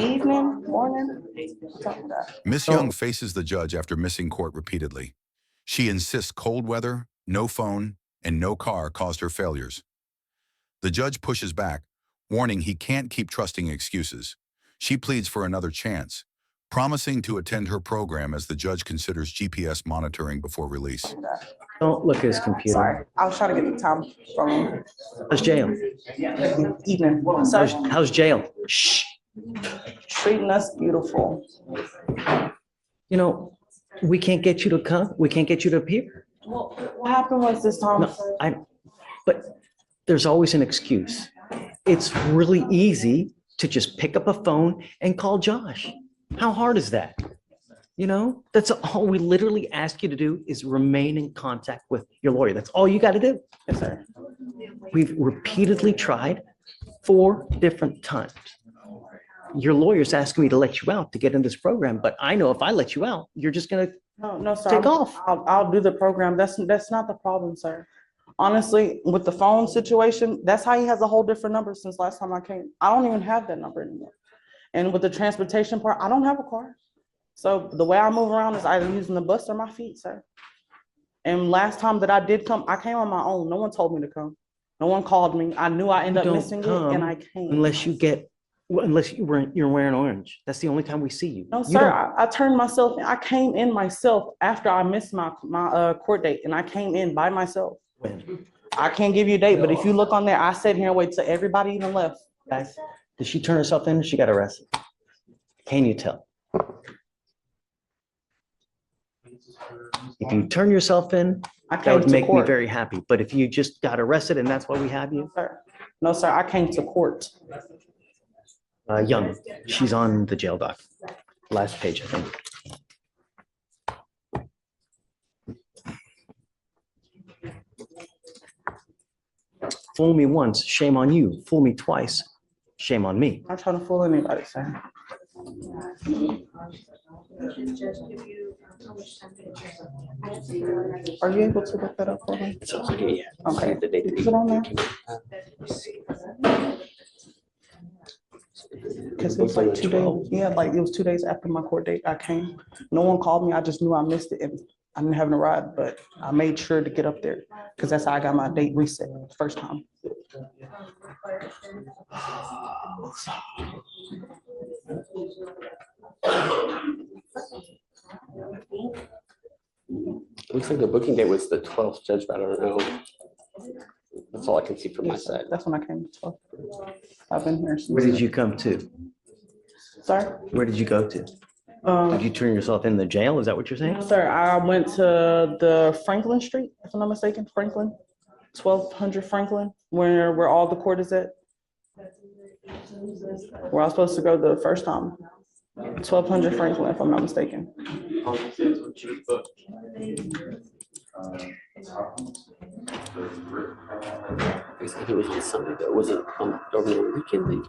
evening, morning. Miss Young faces the judge after missing court repeatedly. She insists cold weather, no phone, and no car caused her failures. The judge pushes back, warning he can't keep trusting excuses. She pleads for another chance, promising to attend her program as the judge considers GPS monitoring before release. Don't look at his computer. Sorry, I was trying to get the time from How's jail? evening. Sorry. How's jail? Shh. Treating us beautiful. You know, we can't get you to come. We can't get you to appear. Well, what happened was this time. No, but there's always an excuse. It's really easy to just pick up a phone and call Josh. How hard is that? You know, that's all we literally ask you to do is remain in contact with your lawyer. That's all you got to do. Yes, sir. We've repeatedly tried 4 different times. Your lawyer's asking me to let you out to get in this program, but I know if I let you out, you're just going to No, sir. take off. I'll do the program. That's not the problem, sir. Honestly, with the phone situation, that's how he has a whole different number since last time I came. I don't even have that number anymore. And with the transportation part, I don't have a car. So the way I move around is either using the bus or my feet, sir. And last time that I did come, I came on my own. No one told me to come. No one called me. I knew I ended up missing it, and I came. Unless you're wearing orange. That's the only time we see you. No, sir. I turned myself in. I came in myself after I missed my court date, and I came in by myself. When? I can't give you a date, but if you look on there, I sat here and waited till everybody even left. Guys, did she turn herself in or she got arrested? Can you tell? If you turn yourself in, that would make me very happy. But if you just got arrested and that's why we have you? No, sir. I came to court. Young, she's on the jail doc. Last page, I think. Fool me once, shame on you. Fool me twice, shame on me. I'm not trying to fool anybody, sir. Are you able to look that up for me? It's okay, yeah. Okay. Is it on there? Because it was like 2 days. Yeah, like it was 2 days after my court date. I came. No one called me. I just knew I missed it, and I didn't have a ride. But I made sure to get up there because that's how I got my date reset the first time. Looks like the booking date was the 12th, Judge, but I don't know. That's all I can see from my side. That's when I came to 12. I've been here since. Where did you come to? Sorry? Where did you go to? Did you turn yourself in the jail? Is that what you're saying? Sir, I went to the Franklin Street, if I'm not mistaken, Franklin, 1200 Franklin, where all the court is at. Where I was supposed to go the first time. 1200 Franklin, if I'm not mistaken. If it was on Sunday, though, was it over the weekend?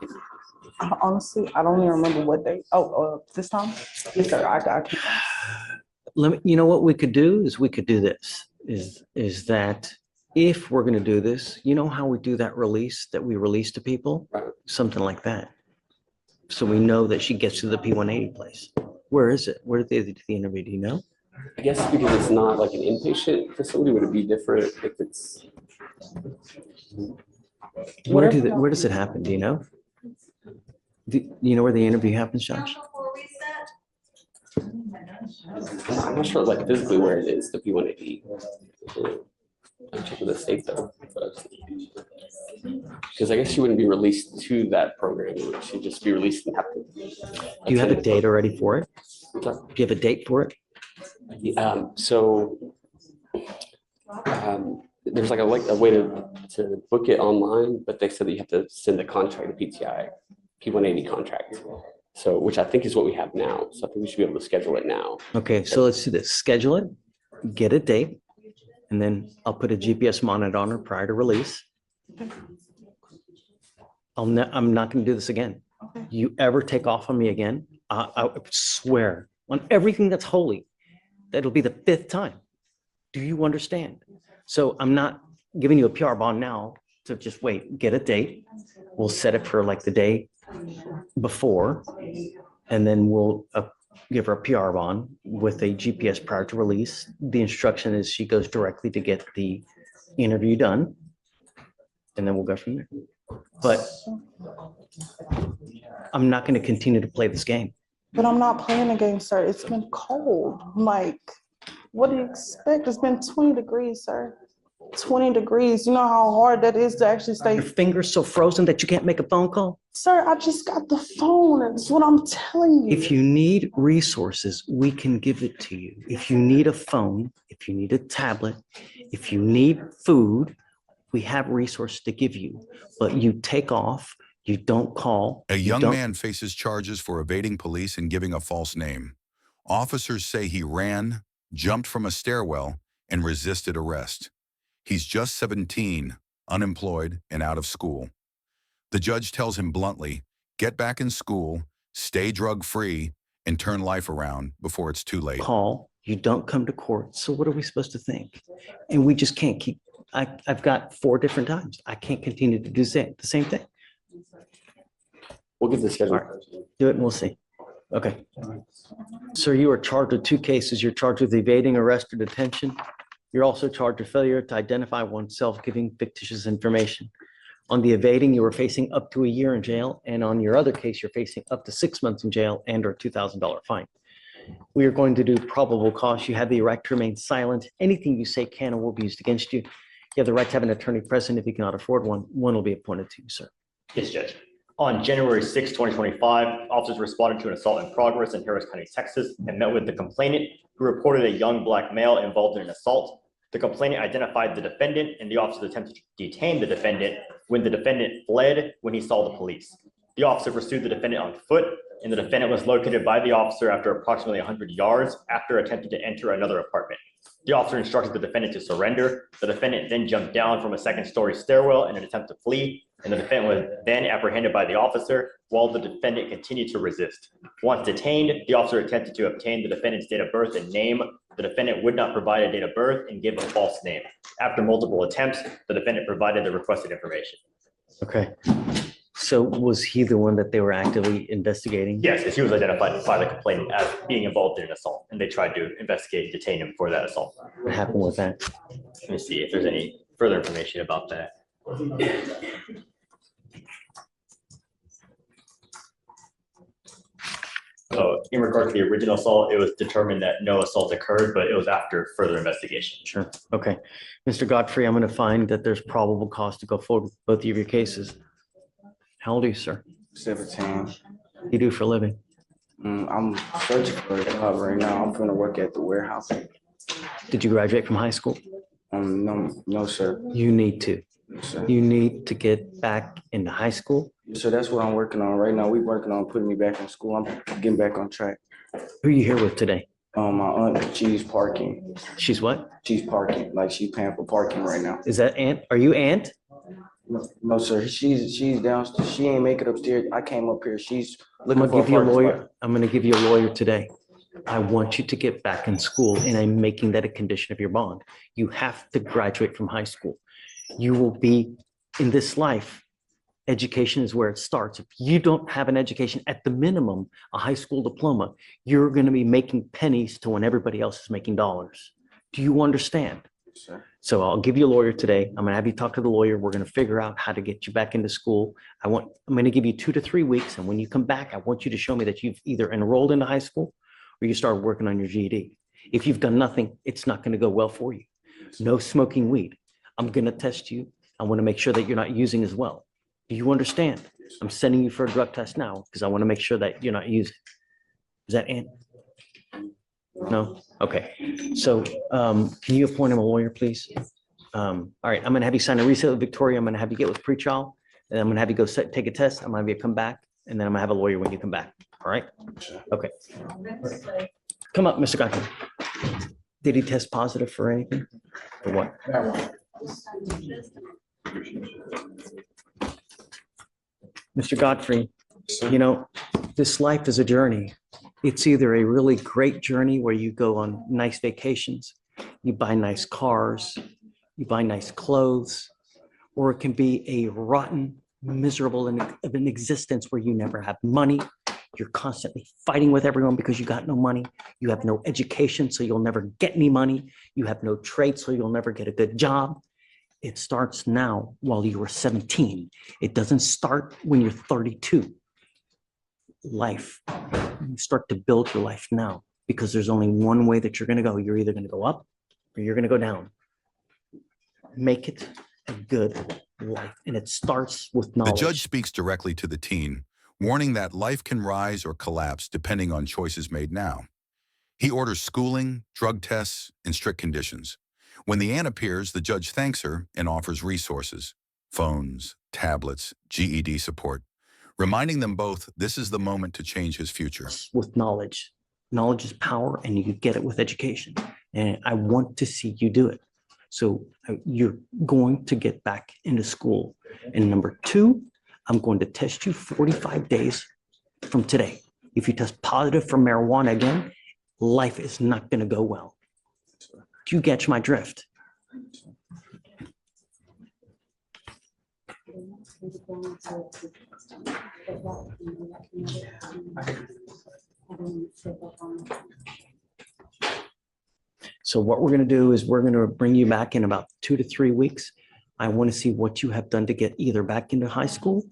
Honestly, I don't even remember what day. Oh, this time? Yes, sir. I can't. Let me, you know what we could do is we could do this is that if we're going to do this, you know how we do that release that we release to people, something like that. So we know that she gets to the P180 place. Where is it? Where did they do the interview? Do you know? I guess because it's not like an inpatient facility, would it be different if it's? Where does it happen? Do you know? Do you know where the interview happens, Josh? I'm not sure, like physically where it is. The P180. I'm checking the state though, because I guess she wouldn't be released to that program. She'd just be released and have to. Do you have a date already for it? Do you have a date for it? There's like a way to book it online, but they said that you have to send a contract, a PTI, P180 contract. So, which I think is what we have now. So I think we should be able to schedule it now. Okay, so let's do this. Schedule it, get a date, and then I'll put a GPS monitor on her prior to release. I'm not going to do this again. You ever take off on me again, I swear on everything that's holy, that'll be the 5th time. Do you understand? So I'm not giving you a PR bond now. to just wait, get a date. We'll set it for like the day before, and then we'll give her a PR bond with a GPS prior to release. The instruction is she goes directly to get the interview done, and then we'll go from there. But I'm not going to continue to play this game. But I'm not playing a game, sir. It's been cold. Like, what do you expect? It's been 20 degrees, sir. 20 degrees. You know how hard that is to actually stay. Your finger's so frozen that you can't make a phone call? Sir, I just got the phone. That's what I'm telling you. If you need resources, we can give it to you. If you need a phone, if you need a tablet, if you need food, we have resources to give you. But you take off, you don't call. A young man faces charges for evading police and giving a false name. Officers say he ran, jumped from a stairwell, and resisted arrest. He's just 17, unemployed, and out of school. The judge tells him bluntly, get back in school, stay drug-free, and turn life around before it's too late. Call, you don't come to court. So what are we supposed to think? And we just can't keep, I've got 4 different times. I can't continue to do the same thing. We'll get the schedule. All right. Do it and we'll see. Okay. Sir, you are charged with 2 cases. You're charged with evading arrest or detention. You're also charged with failure to identify oneself, giving fictitious information. On the evading, you were facing up to a year in jail, and on your other case, you're facing up to 6 months in jail and or a $2,000 fine. We are going to do probable cause. You have the right to remain silent. Anything you say can or will be used against you. You have the right to have an attorney present. If you cannot afford one, one will be appointed to you, sir. Yes, Judge. On January 6, 2025, officers responded to an assault in progress in Harris County, Texas, and met with the complainant, who reported a young black male involved in an assault. The complainant identified the defendant, and the officers attempted to detain the defendant when the defendant fled when he saw the police. The officer pursued the defendant on foot, and the defendant was located by the officer after approximately 100 yards after attempting to enter another apartment. The officer instructed the defendant to surrender. The defendant then jumped down from a 2nd-story stairwell in an attempt to flee, and the defendant was then apprehended by the officer while the defendant continued to resist. Once detained, the officer attempted to obtain the defendant's date of birth and name. The defendant would not provide a date of birth and give a false name. After multiple attempts, the defendant provided the requested information. Okay. So was he the one that they were actively investigating? Yes, he was identified by the complainant as being involved in an assault, and they tried to investigate, detain him for that assault. What happened with that? Let me see if there's any further information about that. So in regard to the original assault, it was determined that no assault occurred, but it was after further investigation. Sure. Okay. Mr. Godfrey, I'm going to find that there's probable cause to go forward with both of your cases. How old are you, sir? 17. What do you do for a living? I'm searching for a job right now. I'm gonna work at the warehouse. Did you graduate from high school? No, sir. You need to. Yes, sir. You need to get back into high school. So that's what I'm working on right now. We're working on putting me back in school. I'm getting back on track. Who are you here with today? My aunt, she's parking. She's what? She's parking, like she's paying for parking right now. Is that Aunt? Are you Aunt? No, sir. She's downstairs. She ain't make it upstairs. I came up here. She's I'm looking gonna for a give you a parking lawyer. spot. I'm gonna give you a lawyer today. I want you to get back in school, and I'm making that a condition of your bond. You have to graduate from high school. You will be in this life. Education is where it starts. If you don't have an education, at the minimum, a high school diploma, you're going to be making pennies to when everybody else is making dollars. Do you understand? Sir. So I'll give you a lawyer today. I'm gonna have you talk to the lawyer. We're gonna figure out how to get you back into school. I'm gonna give you 2 to 3 weeks. And when you come back, I want you to show me that you've either enrolled into high school or you started working on your GED. If you've done nothing, it's not gonna go well for you. No smoking weed. I'm gonna test you. I wanna make sure that you're not using as well. Do you understand? I'm sending you for a drug test now because I wanna make sure that you're not using. Is that Aunt? No? Okay. So can you appoint him a lawyer, please? All right, I'm gonna have you sign a resale with Victoria. I'm gonna have you get with pretrial, and I'm gonna have you go take a test. I'm gonna have you come back, and then I'm gonna have a lawyer when you come back. All right? Okay. Come up, Mr. Godfrey. Did he test positive for anything? For what? Mr. Godfrey, you know, this life is a journey. It's either a really great journey where you go on nice vacations, you buy nice cars, you buy nice clothes, or it can be a rotten, miserable of an existence where you never have money. You're constantly fighting with everyone because you got no money. You have no education, so you'll never get any money. You have no trade, so you'll never get a good job. It starts now while you were 17. It doesn't start when you're 32. Life, you start to build your life now because there's only one way that you're going to go. You're either going to go up or you're going to go down. Make it a good life. And it starts with The knowledge. judge speaks directly to the teen, warning that life can rise or collapse depending on choices made now. He orders schooling, drug tests, and strict conditions. When the aunt appears, the judge thanks her and offers resources, phones, tablets, GED support, reminding them both this is the moment to change his future. With knowledge. Knowledge is power, and you get it with education. And I want to see you do it. So you're going to get back into school. And number two, I'm going to test you 45 days from today. If you test positive for marijuana again, life is not going to go well. Do you catch my drift? So what we're going to do is we're going to bring you back in about 2 to 3 weeks. I want to see what you have done to get either back into high school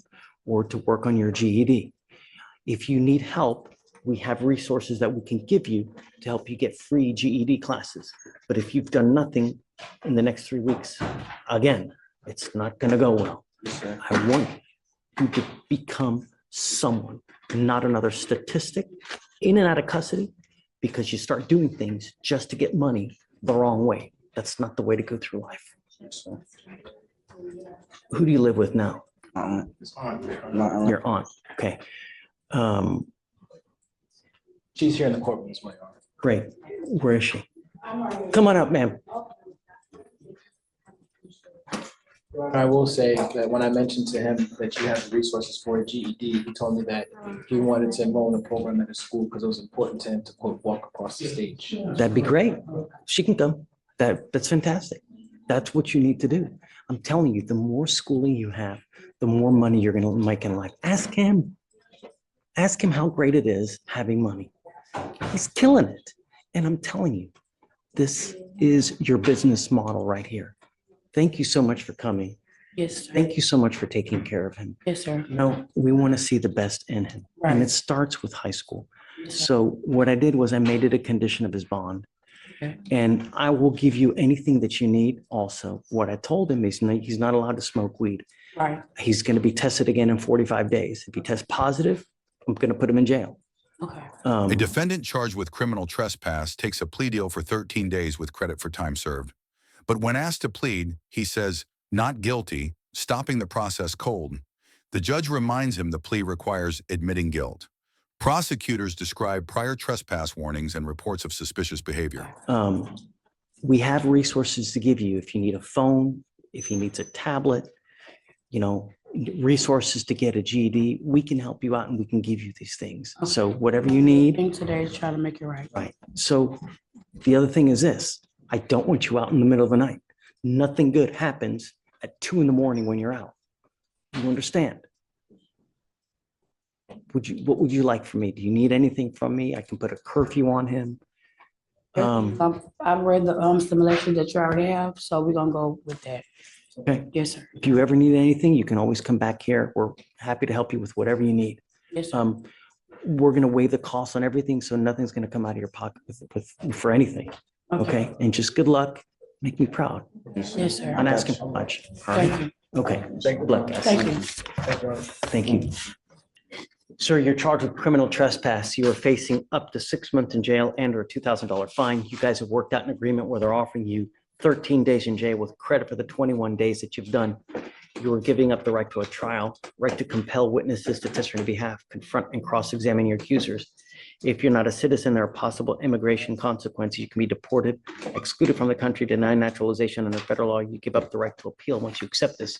or to work on your GED. If you need help, we have resources that we can give you to help you get free GED classes. But if you've done nothing in the next 3 weeks, again, it's not going to go well. I want you to become someone, not another statistic in and out of custody, because you start doing things just to get money the wrong way. That's not the way to go through life. Who do you live with now? Your aunt. Okay. She's here in the courtroom as well. Great. Where is she? Come on up, ma'am. I will say that when I mentioned to him that you have the resources for a GED, he told me that he wanted to enroll in a program at a school because it was important to him to quote walk across the stage. That'd be great. She can come. That's fantastic. That's what you need to do. I'm telling you, the more schooling you have, the more money you're going to make in life. Ask him. Ask him how great it is having money. He's killing it. And I'm telling you, this is your business model right here. Thank you so much for coming. Yes, sir. Thank you so much for taking care of him. Yes, sir. No, we want to see the best in him. And Right. it starts with high school. Yes, sir. So what I did was I made it a condition of his bond. Okay. And I will give you anything that you need also. What I told him is he's not allowed to smoke weed. Right. He's going to be tested again in 45 days. If he tests positive, I'm going to put him in jail. Okay. A defendant charged with criminal trespass takes a plea deal for 13 days with credit for time served. But when asked to plead, he says, not guilty, stopping the process cold. The judge reminds him the plea requires admitting guilt. Prosecutors describe prior trespass warnings and reports of suspicious behavior. We have resources to give you if you need a phone, if he needs a tablet, resources to get a GED. We can help you out and we can give you these things. So whatever you need. Thing today to try to make it right. Right. So the other thing is this, I don't want you out in the middle of the night. Nothing good happens at 2 a.m. when you're out. You understand? What would you like from me? Do you need anything from me? I can put a curfew on him. I've read the simulation that you already have, so we're gonna go with that. Okay. Yes, sir. If you ever need anything, you can always come back here. We're happy to help you with whatever you need. Yes, sir. We're going to weigh the cost on everything, so nothing's going to come out of your pocket for anything. Okay. And just good luck. Make me proud. Yes, sir. I'm not asking for much. All right. Thank you. Okay. Good luck, guys. Thank you. Thank you. Sir, you're charged with criminal trespass. You are facing up to 6 months in jail and or a $2,000 fine. You guys have worked out an agreement where they're offering you 13 days in jail with credit for the 21 days that you've done. You are giving up the right to a trial, right to compel witnesses to testify on your behalf, confront and cross-examine your accusers. If you're not a citizen, there are possible immigration consequences. You can be deported, excluded from the country, denied naturalization under federal law. You give up the right to appeal once you accept this.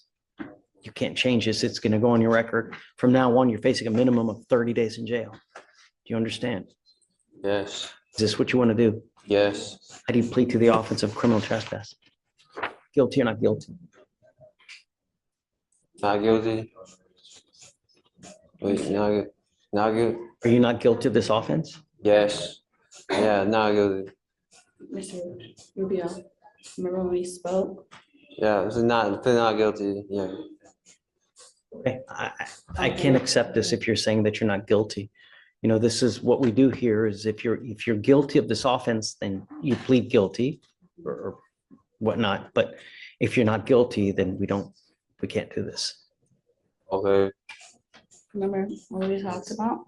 You can't change this. It's going to go on your record. From now on, you're facing a minimum of 30 days in jail. Do you understand? Yes, Is this what you want to do? yes. How do you plead to the offense of criminal trespass? Guilty or not guilty? Not guilty. Wait, not guilty. Are you not guilty of this offense? Yes. Yeah, not guilty. Mr. Rubio, remember when we spoke? Yeah, this is not guilty. Yeah. Okay, I can't accept this if you're saying that you're not guilty. You know, this is what we do here is if you're guilty of this offense, then you plead guilty or whatnot. But if you're not guilty, then we can't do this. Okay. Remember what we talked about?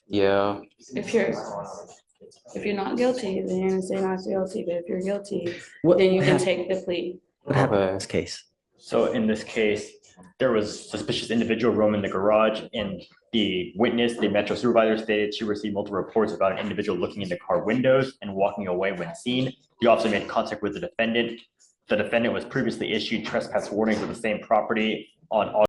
Yeah. If you're not guilty, then say not guilty, but if you're guilty, What then you can hap- take the plea. What happened in this case? So in this case, there was suspicious individual roaming the garage, and the witness, the Metro supervisor, stated she received multiple reports about an individual looking in the car windows and walking away when seen. The officer made contact with the defendant. The defendant was previously issued trespass warnings of the same property on August